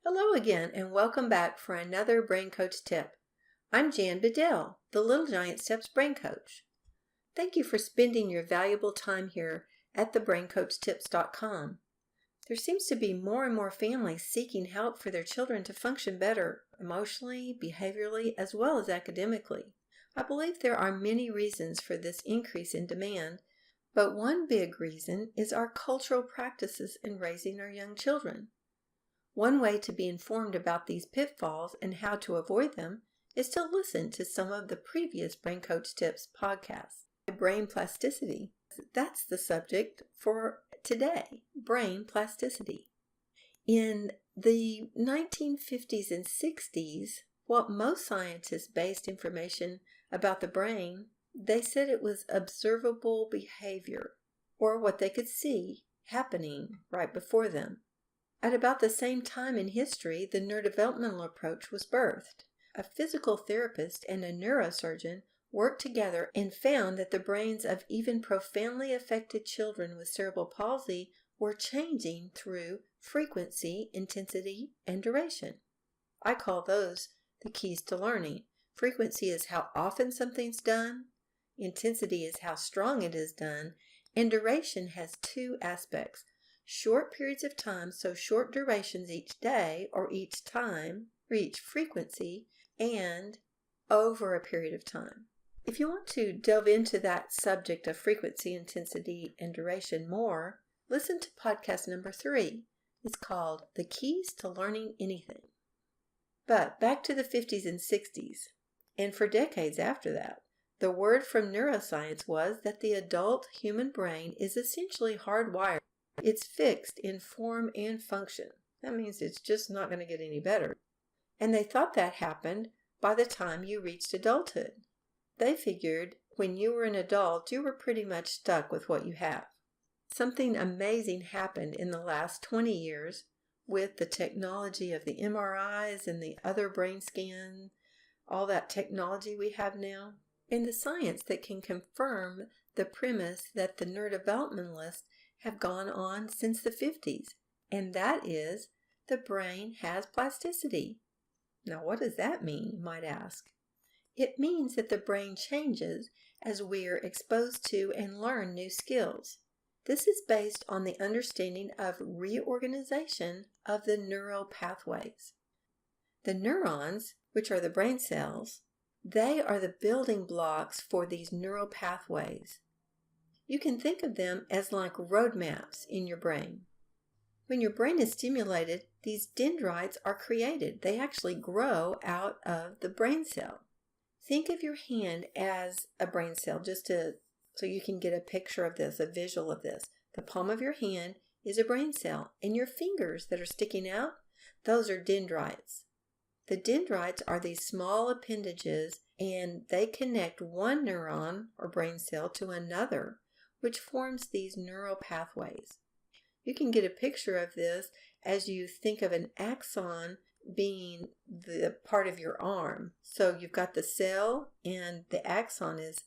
Hello again and welcome back for another Brain Coach tip. I'm Jan Bedell, the Little Giant Steps Brain Coach. Thank you for spending your valuable time here at thebraincoachtips.com. There seems to be more and more families seeking help for their children to function better emotionally, behaviorally, as well as academically. I believe there are many reasons for this increase in demand, but one big reason is our cultural practices in raising our young children. One way to be informed about these pitfalls and how to avoid them is to listen to some of the previous Brain Coach Tips podcasts. Brain plasticity. That's the subject for today, brain plasticity. In the 1950s and 60s, what most scientists based information about the brain, they said it was observable behavior, or what they could see happening right before them. At about the same time in history, the neurodevelopmental approach was birthed. A physical therapist and a neurosurgeon worked together and found that the brains of even profoundly affected children with cerebral palsy were changing through frequency, intensity, and duration. I call those the keys to learning. Frequency is how often something's done, intensity is how strong it is done, and duration has two aspects. Short periods of time, so short durations each day or each time or each frequency, and over a period of time. If you want to delve into that subject of frequency, intensity, and duration more, listen to podcast number 3. It's called The Keys to Learning Anything. But back to the 50s and 60s, and for decades after that, the word from neuroscience was that the adult human brain is essentially hardwired. It's fixed in form and function. That means it's just not going to get any better. And they thought that happened by the time you reached adulthood. They figured when you were an adult, you were pretty much stuck with what you have. Something amazing happened in the last 20 years with the technology of the MRIs and the other brain scan, all that technology we have now, and the science that can confirm the premise that the neurodevelopmentalists have gone on since the 50s, and that is the brain has plasticity. Now, what does that mean, you might ask? It means that the brain changes as we are exposed to and learn new skills. This is based on the understanding of reorganization of the neural pathways. The neurons, which are the brain cells, they are the building blocks for these neural pathways. You can think of them as like road maps in your brain. When your brain is stimulated, these dendrites are created. They actually grow out of the brain cell. Think of your hand as a brain cell, so you can get a picture of this, a visual of this. The palm of your hand is a brain cell, and your fingers that are sticking out, those are dendrites. The dendrites are these small appendages, and they connect one neuron or brain cell to another, which forms these neural pathways. You can get a picture of this as you think of an axon being the part of your arm. So you've got the cell and the axon is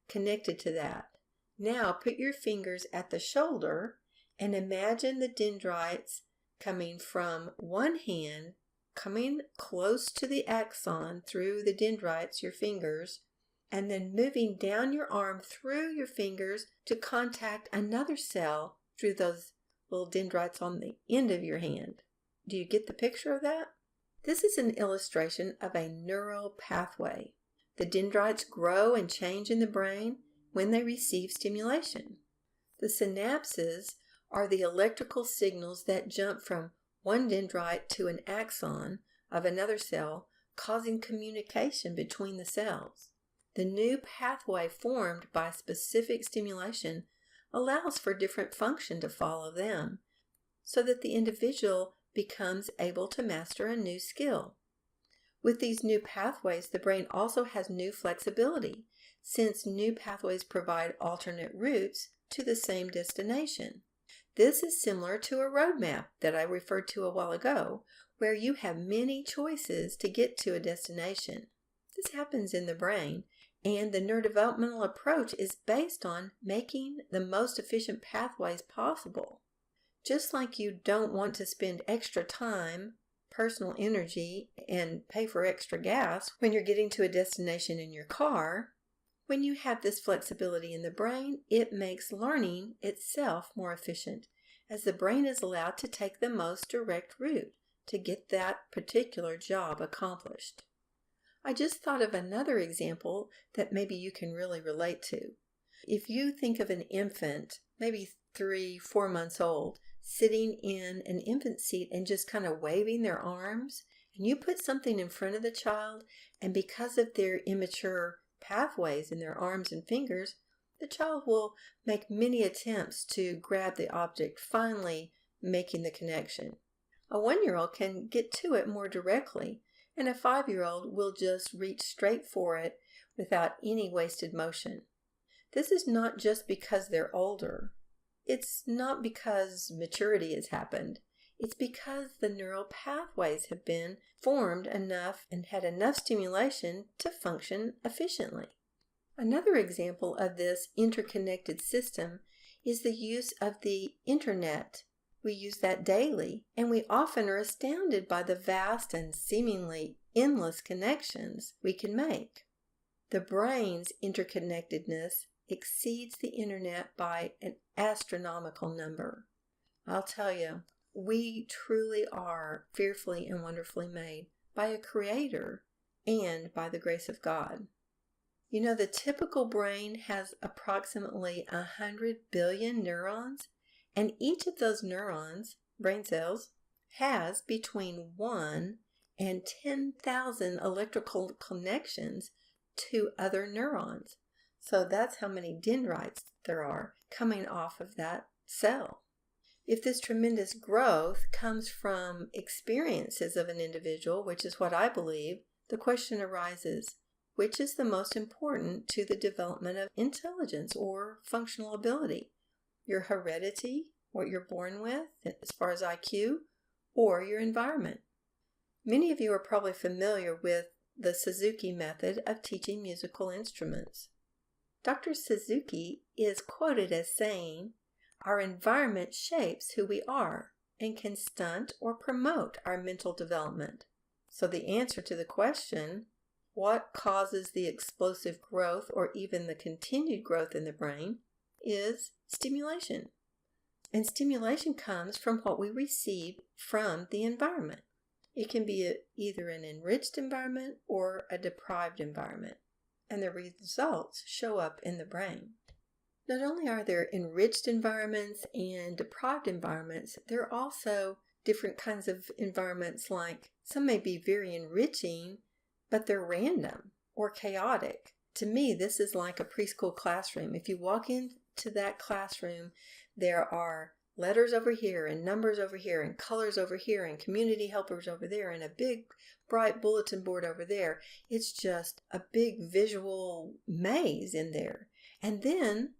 connected to that. Now put your fingers at the shoulder and imagine the dendrites coming from one hand, coming close to the axon through the dendrites, your fingers, and then moving down your arm through your fingers to contact another cell through those little dendrites on the end of your hand. Do you get the picture of that? This is an illustration of a neural pathway. The dendrites grow and change in the brain when they receive stimulation. The synapses are the electrical signals that jump from one dendrite to an axon of another cell, causing communication between the cells. The new pathway formed by specific stimulation allows for different function to follow them, so that the individual becomes able to master a new skill. With these new pathways, the brain also has new flexibility, since new pathways provide alternate routes to the same destination. This is similar to a roadmap that I referred to a while ago, where you have many choices to get to a destination. This happens in the brain, and the neurodevelopmental approach is based on making the most efficient pathways possible. Just like you don't want to spend extra time personal energy and pay for extra gas when you're getting to a destination in your car. When you have this flexibility in the brain, it makes learning itself more efficient, as the brain is allowed to take the most direct route to get that particular job accomplished. I just thought of another example that maybe you can really relate to. If you think of an infant, maybe 3-4 months old, sitting in an infant seat and just kind of waving their arms, and you put something in front of the child, and because of their immature pathways in their arms and fingers, the child will make many attempts to grab the object, finally making the connection. A 1-year-old can get to it more directly, and a 5-year-old will just reach straight for it without any wasted motion. This is not just because they're older. It's not because maturity has happened. It's because the neural pathways have been formed enough and had enough stimulation to function efficiently. Another example of this interconnected system is the use of the internet. We use that daily, and we often are astounded by the vast and seemingly endless connections we can make. The brain's interconnectedness exceeds the internet by an astronomical number. I'll tell you, we truly are fearfully and wonderfully made by a creator and by the grace of God. You know, the typical brain has approximately 100 billion neurons, and each of those neurons, brain cells, has between 1 and 10,000 electrical connections to other neurons. So that's how many dendrites there are coming off of that cell. If this tremendous growth comes from experiences of an individual, which is what I believe, the question arises, which is the most important to the development of intelligence or functional ability? Your heredity, what you're born with, as far as IQ, or your environment? Many of you are probably familiar with the Suzuki method of teaching musical instruments. Dr. Suzuki is quoted as saying, "Our environment shapes who we are and can stunt or promote our mental development." So the answer to the question, what causes the explosive growth or even the continued growth in the brain, is stimulation. And stimulation comes from what we receive from the environment. It can be either an enriched environment or a deprived environment, and the results show up in the brain. Not only are there enriched environments and deprived environments, there are also different kinds of environments, like some may be very enriching, but they're random or chaotic. To me, this is like a preschool classroom. If you walk into that classroom, there are letters over here and numbers over here and colors over here and community helpers over there and a big bright bulletin board over there. It's just a big visual maze in there. And then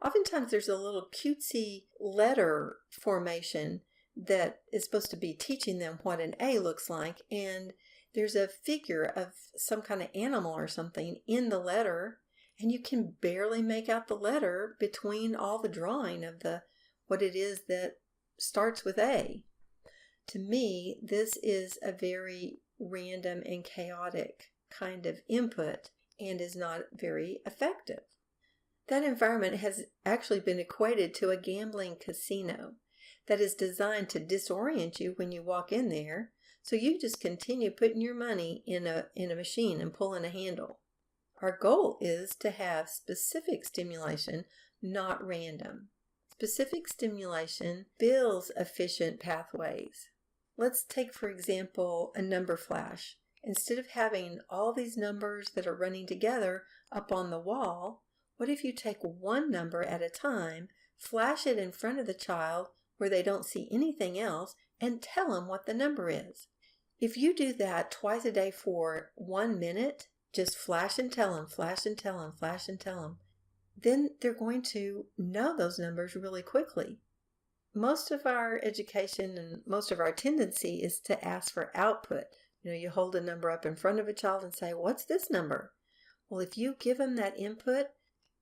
oftentimes there's a little cutesy letter formation that is supposed to be teaching them what an A looks like, and there's a figure of some kind of animal or something in the letter, and you can barely make out the letter between all the drawing of what it is that starts with A. To me, this is a very random and chaotic kind of input and is not very effective. That environment has actually been equated to a gambling casino that is designed to disorient you when you walk in there, so you just continue putting your money in a machine and pulling a handle. Our goal is to have specific stimulation, not random. Specific stimulation builds efficient pathways. Let's take, for example, a number flash. Instead of having all these numbers that are running together up on the wall, what if you take one number at a time, flash it in front of the child where they don't see anything else, and tell them what the number is? If you do that twice a day for 1 minute, just flash and tell them, flash and tell them, flash and tell them, then they're going to know those numbers really quickly. Most of our education and most of our tendency is to ask for output. You hold a number up in front of a child and say, "What's this number?" Well, if you give them that input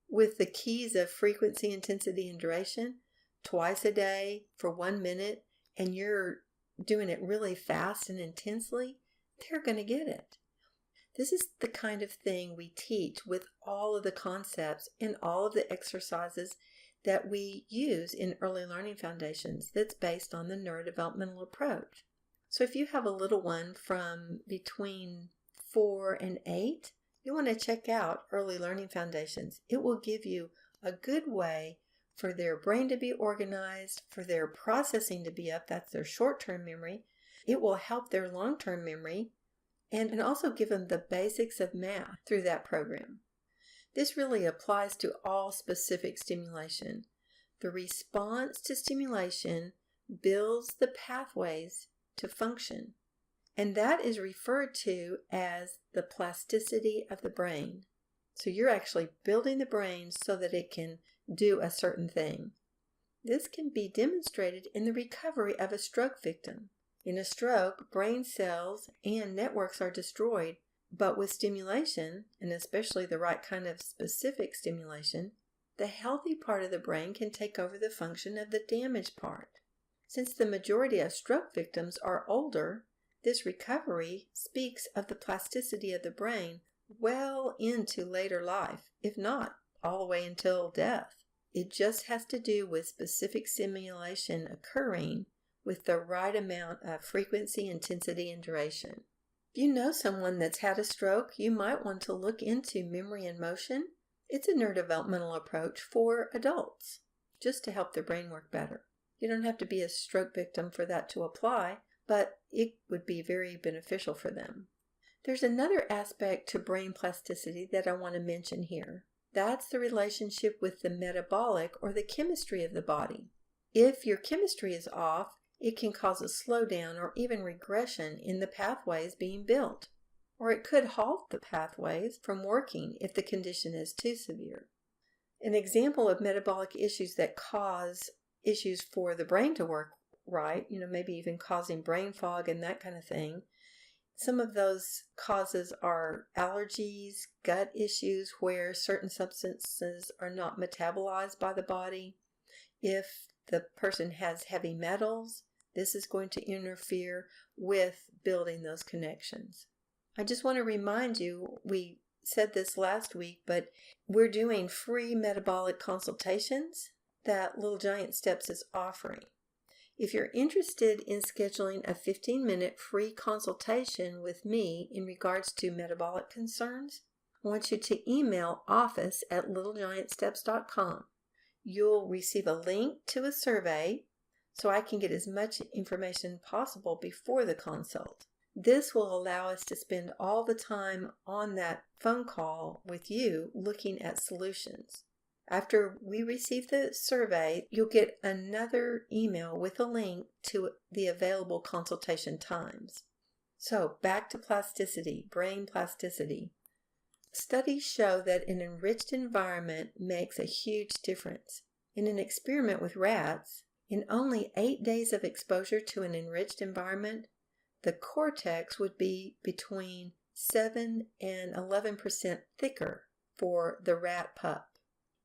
with the keys of frequency, intensity, and duration twice a day for 1 minute, and you're doing it really fast and intensely, they're going to get it. This is the kind of thing we teach with all of the concepts and all of the exercises that we use in early learning foundations that's based on the neurodevelopmental approach. So if you have a little one from between 4 and 8, you want to check out early learning foundations. It will give you a good way for their brain to be organized, for their processing to be up. That's their short-term memory. It will help their long-term memory and also give them the basics of math through that program. This really applies to all specific stimulation. The response to stimulation builds the pathways to function, and that is referred to as the plasticity of the brain. So you're actually building the brain so that it can do a certain thing. This can be demonstrated in the recovery of a stroke victim. In a stroke, brain cells and networks are destroyed, but with stimulation, and especially the right kind of specific stimulation, the healthy part of the brain can take over the function of the damaged part. Since the majority of stroke victims are older, this recovery speaks of the plasticity of the brain well into later life, if not all the way until death. It just has to do with specific stimulation occurring with the right amount of frequency, intensity, and duration. If you know someone that's had a stroke, you might want to look into memory and motion. It's a neurodevelopmental approach for adults, just to help their brain work better. You don't have to be a stroke victim for that to apply, but it would be very beneficial for them. There's another aspect to brain plasticity that I want to mention here. That's the relationship with the metabolic or the chemistry of the body. If your chemistry is off, it can cause a slowdown or even regression in the pathways being built, or it could halt the pathways from working if the condition is too severe. An example of metabolic issues that cause issues for the brain to work right, maybe even causing brain fog and that kind of thing. Some of those causes are allergies, gut issues where certain substances are not metabolized by the body. If the person has heavy metals, this is going to interfere with building those connections. I just want to remind you, we said this last week, but we're doing free metabolic consultations that Little Giant Steps is offering. If you're interested in scheduling a 15-minute free consultation with me in regards to metabolic concerns, I want you to email office@littlegiantsteps.com. You'll receive a link to a survey so I can get as much information possible before the consult. This will allow us to spend all the time on that phone call with you looking at solutions. After we receive the survey, you'll get another email with a link to the available consultation times. So back to plasticity, brain plasticity. Studies show that an enriched environment makes a huge difference. In an experiment with rats, in only 8 days of exposure to an enriched environment, the cortex would be between 7 and 11% thicker for the rat pup.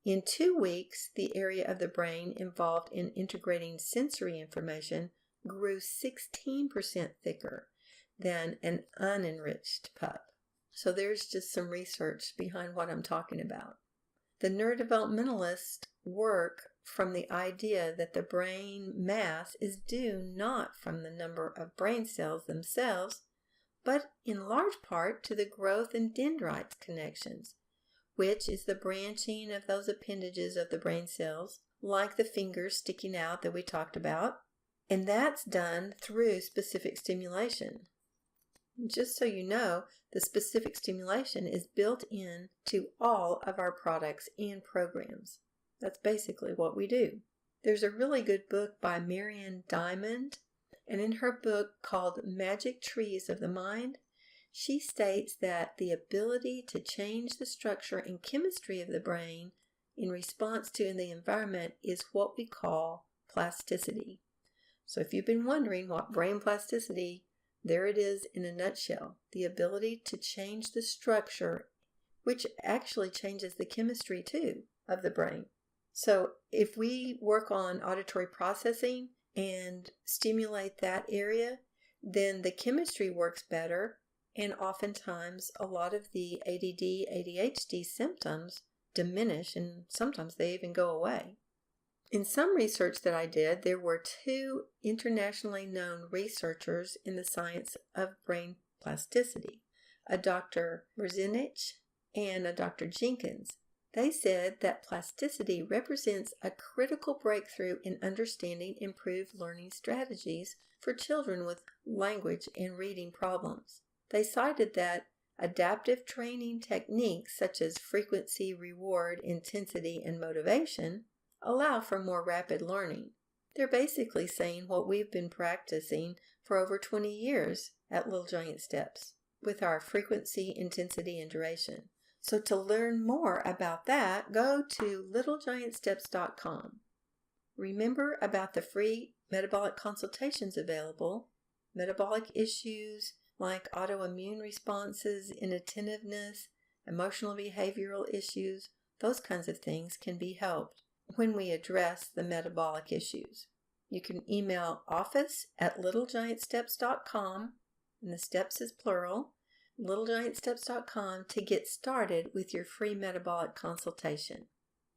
In 2 weeks, the area of the brain involved in integrating sensory information grew 16% thicker than an unenriched pup. So there's just some research behind what I'm talking about. The neurodevelopmentalists work from the idea that the brain mass is due not from the number of brain cells themselves, but in large part to the growth in dendrites connections, which is the branching of those appendages of the brain cells, like the fingers sticking out that we talked about, and that's done through specific stimulation. Just so you know, the specific stimulation is built into all of our products and programs. That's basically what we do. There's a really good book by MARIAN, and in her book called Magic Trees of the Mind, she states that the ability to change the structure and chemistry of the brain in response to the environment is what we call plasticity. So if you've been wondering what brain plasticity, there it is in a nutshell. The ability to change the structure, which actually changes the chemistry too of the brain. So if we work on auditory processing, and stimulate that area, then the chemistry works better, and oftentimes a lot of the ADD, ADHD symptoms diminish, and sometimes they even go away. In some research that I did, there were 2 internationally known researchers in the science of brain plasticity, a Dr. Merzenich and a Dr. Jenkins. They said that plasticity represents a critical breakthrough in understanding improved learning strategies for children with language and reading problems. They cited that adaptive training techniques such as frequency, reward, intensity, and motivation allow for more rapid learning. They're basically saying what we've been practicing for over 20 years at Little Giant Steps with our frequency, intensity, and duration. So to learn more about that, go to littlegiantsteps.com. Remember about the free metabolic consultations available. Metabolic issues like autoimmune responses, inattentiveness, emotional behavioral issues, those kinds of things can be helped when we address the metabolic issues. You can email office@littlegiantsteps.com, and the steps is plural, littlegiantsteps.com to get started with your free metabolic consultation.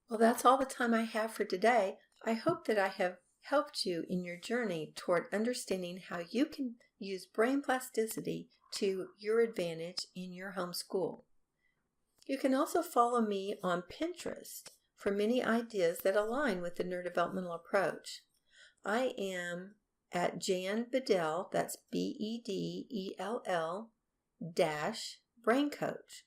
Well, that's all the time I have for today. I hope that I have helped you in your journey toward understanding how you can use brain plasticity to your advantage in your homeschool. You can also follow me on Pinterest for many ideas that align with the neurodevelopmental approach. I am at Jan Bedell, that's BEDELL Brain Coach.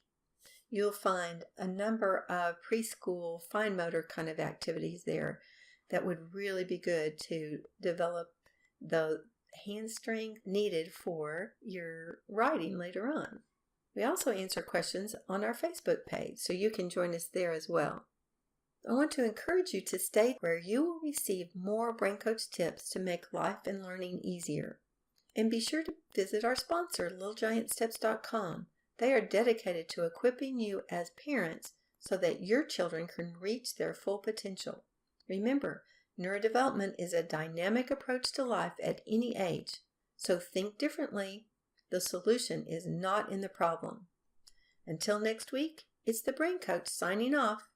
You'll find a number of preschool fine motor kind of activities there that would really be good to develop the hand strength needed for your writing later on. We also answer questions on our Facebook page, so you can join us there as well. I want to encourage you to stay where you will receive more Brain Coach tips to make life and learning easier. And be sure to visit our sponsor, littlegiantsteps.com. They are dedicated to equipping you as parents so that your children can reach their full potential. Remember, neurodevelopment is a dynamic approach to life at any age, so think differently. The solution is not in the problem. Until next week, it's the Brain Coach signing off.